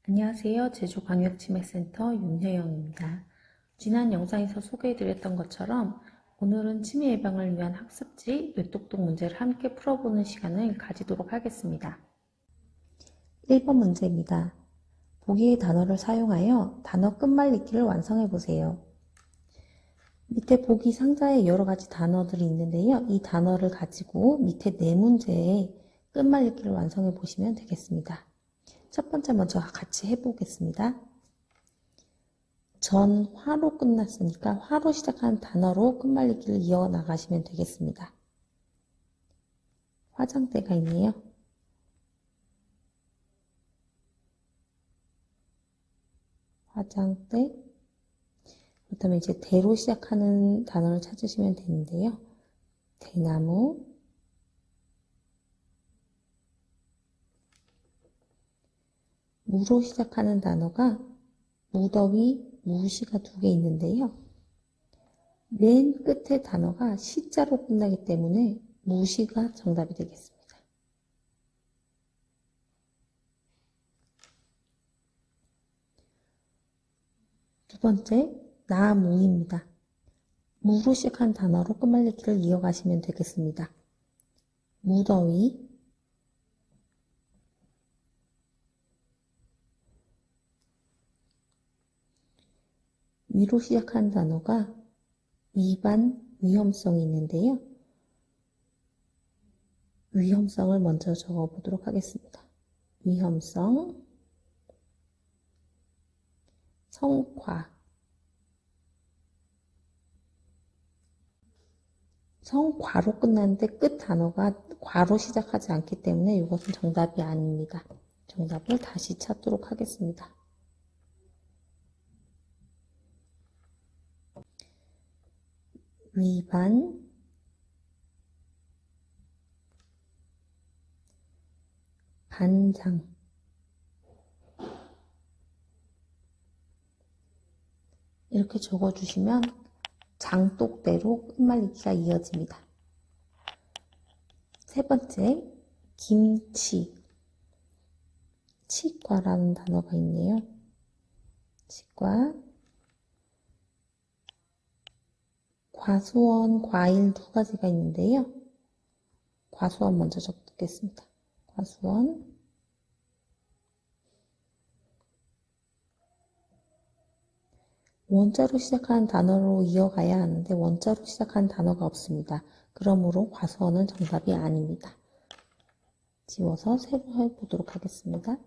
안녕하세요. 제주광역치매센터 윤혜영입니다. 지난 영상에서 소개해드렸던 것처럼 오늘은 치매 예방을 위한 학습지 뇌똑똑 문제를 함께 풀어보는 시간을 가지도록 하겠습니다. 1번 문제입니다. 보기의 단어를 사용하여 단어 끝말잇기를 완성해 보세요. 밑에 보기 상자에 여러 가지 단어들이 있는데요. 이 단어를 가지고 밑에 네 문제의 끝말잇기를 완성해 보시면 되겠습니다. 첫 번째 먼저 같이 해보겠습니다. 전화로 끝났으니까 화로 시작하는 단어로 끝말잇기를 이어나가시면 되겠습니다. 화장대가 있네요. 화장대. 그렇다면 이제 대로 시작하는 단어를 찾으시면 되는데요. 대나무. 무로 시작하는 단어가 무더위, 무시가 두 개 있는데요. 맨 끝에 단어가 시자로 끝나기 때문에 무시가 정답이 되겠습니다. 두 번째, 나무입니다. 무로 시작한 단어로 끝말잇기를 이어가시면 되겠습니다. 무더위, 위로 시작한 단어가 위반, 위험성이 있는데요. 위험성을 먼저 적어보도록 하겠습니다. 위험성, 성과, 성과로 끝났는데 끝 단어가 과로 시작하지 않기 때문에 이것은 정답이 아닙니다. 정답을 다시 찾도록 하겠습니다. 위반, 반장, 이렇게 적어주시면 장독대로 끝말잇기가 이어집니다. 세 번째, 김치, 치과라는 단어가 있네요. 치과, 과수원, 과일 두 가지가 있는데요. 과수원 먼저 적겠습니다. 과수원, 원자로 시작하는 단어로 이어가야 하는데 원자로 시작하는 단어가 없습니다. 그러므로 과수원은 정답이 아닙니다. 지워서 새로 해보도록 하겠습니다.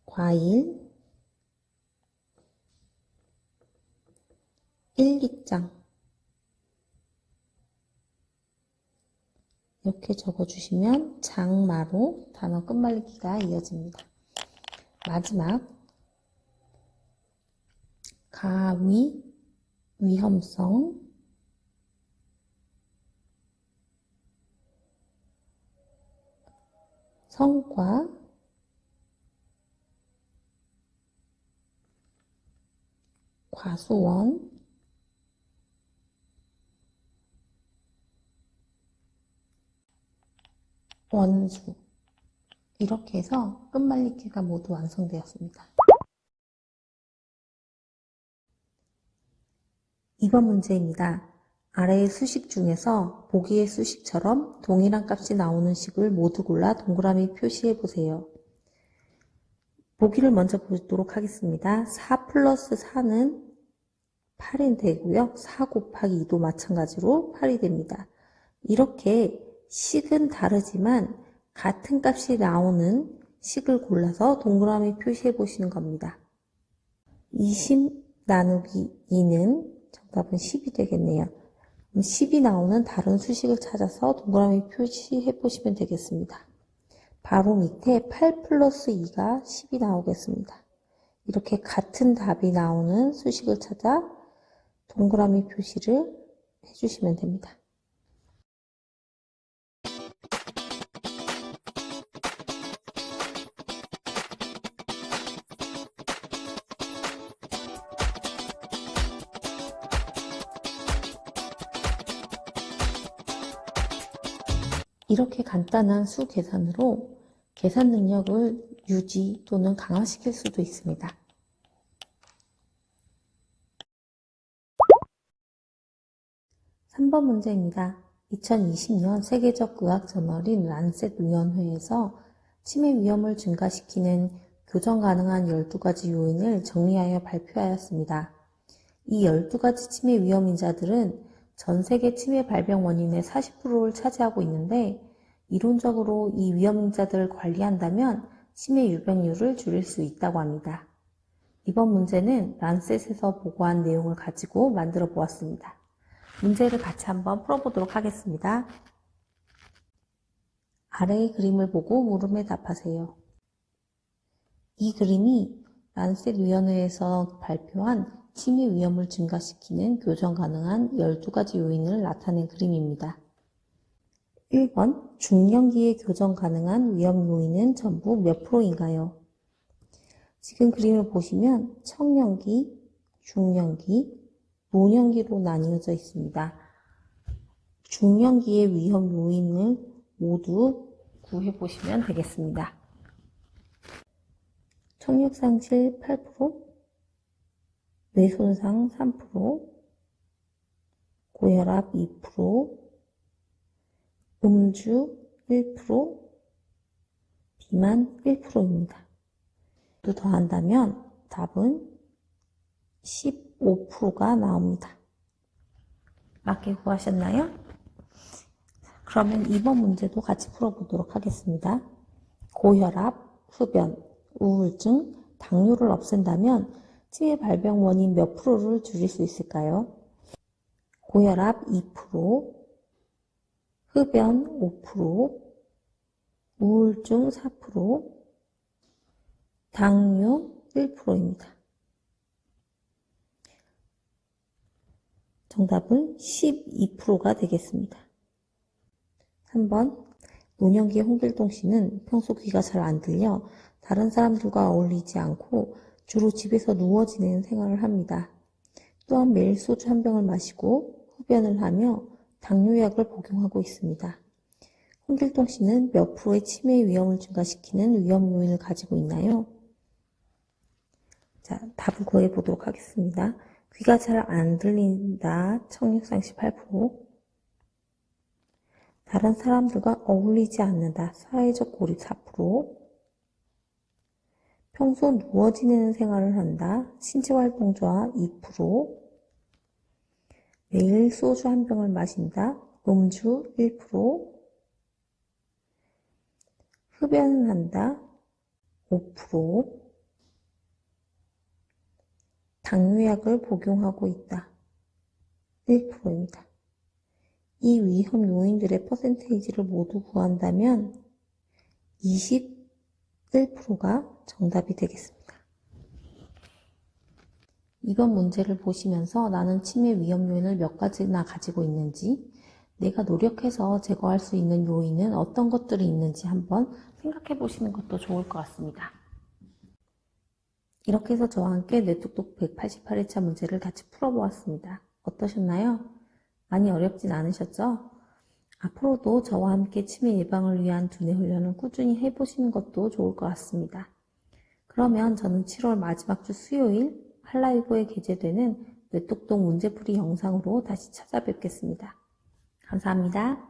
과일, 일기장, 이렇게 적어주시면 장마로 단어 끝말잇기가 이어집니다. 마지막, 가위, 위험성, 성과, 과수원, 원수, 이렇게 해서 끝말잇기가 모두 완성되었습니다. 2번 문제입니다. 아래의 수식 중에서 보기의 수식처럼 동일한 값이 나오는 식을 모두 골라 동그라미 표시해 보세요. 보기를 먼저 보도록 하겠습니다. 4 플러스 4는 8이 되고요. 4 곱하기 2도 마찬가지로 8이 됩니다. 이렇게 식은 다르지만 같은 값이 나오는 식을 골라서 동그라미 표시해 보시는 겁니다. 20 나누기 2는 정답은 10이 되겠네요. 10이 나오는 다른 수식을 찾아서 동그라미 표시해 보시면 되겠습니다. 바로 밑에 8 플러스 2가 10이 나오겠습니다. 이렇게 같은 답이 나오는 수식을 찾아 동그라미 표시를 해주시면 됩니다. 이렇게 간단한 수 계산으로 계산 능력을 유지 또는 강화시킬 수도 있습니다. 3번 문제입니다. 2020년 세계적 의학 저널인 란셋 위원회에서 치매 위험을 증가시키는 교정 가능한 12가지 요인을 정리하여 발표하였습니다. 이 12가지 치매 위험 인자들은 전 세계 치매 발병 원인의 40%를 차지하고 있는데 이론적으로 이 위험 인자들을 관리한다면 치매 유병률을 줄일 수 있다고 합니다. 이번 문제는 란셋에서 보고한 내용을 가지고 만들어 보았습니다. 문제를 같이 한번 풀어보도록 하겠습니다. 아래의 그림을 보고 물음에 답하세요. 이 그림이 란셋 위원회에서 발표한 치매 위험을 증가시키는 교정 가능한 12가지 요인을 나타낸 그림입니다. 1번, 중년기에 교정 가능한 위험 요인은 전부 몇 프로인가요? 지금 그림을 보시면 청년기, 중년기, 노년기로 나뉘어져 있습니다. 중년기의 위험 요인을 모두 구해보시면 되겠습니다. 청력상실 8%, 뇌손상 3%, 고혈압 2%, 음주 1%, 비만 1%입니다. 또 더한다면 답은 15%가 나옵니다. 맞게 구하셨나요? 그러면 이번 문제도 같이 풀어보도록 하겠습니다. 고혈압, 흡연, 우울증, 당뇨를 없앤다면 치매 발병 원인 몇 프로를 줄일 수 있을까요? 고혈압 2%, 흡연 5%, 우울증 4%, 당뇨 1%입니다. 정답은 12%가 되겠습니다. 3번, 노년기의 홍길동 씨는 평소 귀가 잘 안 들려 다른 사람들과 어울리지 않고 주로 집에서 누워 지내는 생활을 합니다. 또한 매일 소주 한 병을 마시고 흡연을 하며 당뇨약을 복용하고 있습니다. 홍길동 씨는 몇 프로의 치매 위험을 증가시키는 위험 요인을 가지고 있나요? 자, 답을 구해보도록 하겠습니다. 귀가 잘 안 들린다, 청력상실 8%. 다른 사람들과 어울리지 않는다, 사회적 고립 4%. 평소 누워 지내는 생활을 한다, 신체활동 저하 2%. 매일 소주 한 병을 마신다, 음주 1%. 흡연을 한다, 5%. 당뇨약을 복용하고 있다, 1%입니다. 이 위험 요인들의 퍼센테이지를 모두 구한다면 21%가 정답이 되겠습니다. 이번 문제를 보시면서 나는 치매 위험 요인을 몇 가지나 가지고 있는지, 내가 노력해서 제거할 수 있는 요인은 어떤 것들이 있는지 한번 생각해 보시는 것도 좋을 것 같습니다. 이렇게 해서 저와 함께 뇌똑똑 188회차 문제를 같이 풀어보았습니다. 어떠셨나요? 많이 어렵진 않으셨죠? 앞으로도 저와 함께 치매 예방을 위한 두뇌 훈련을 꾸준히 해보시는 것도 좋을 것 같습니다. 그러면 저는 7월 마지막 주 수요일 한라이브에 게재되는 뇌똑똑 문제풀이 영상으로 다시 찾아뵙겠습니다. 감사합니다.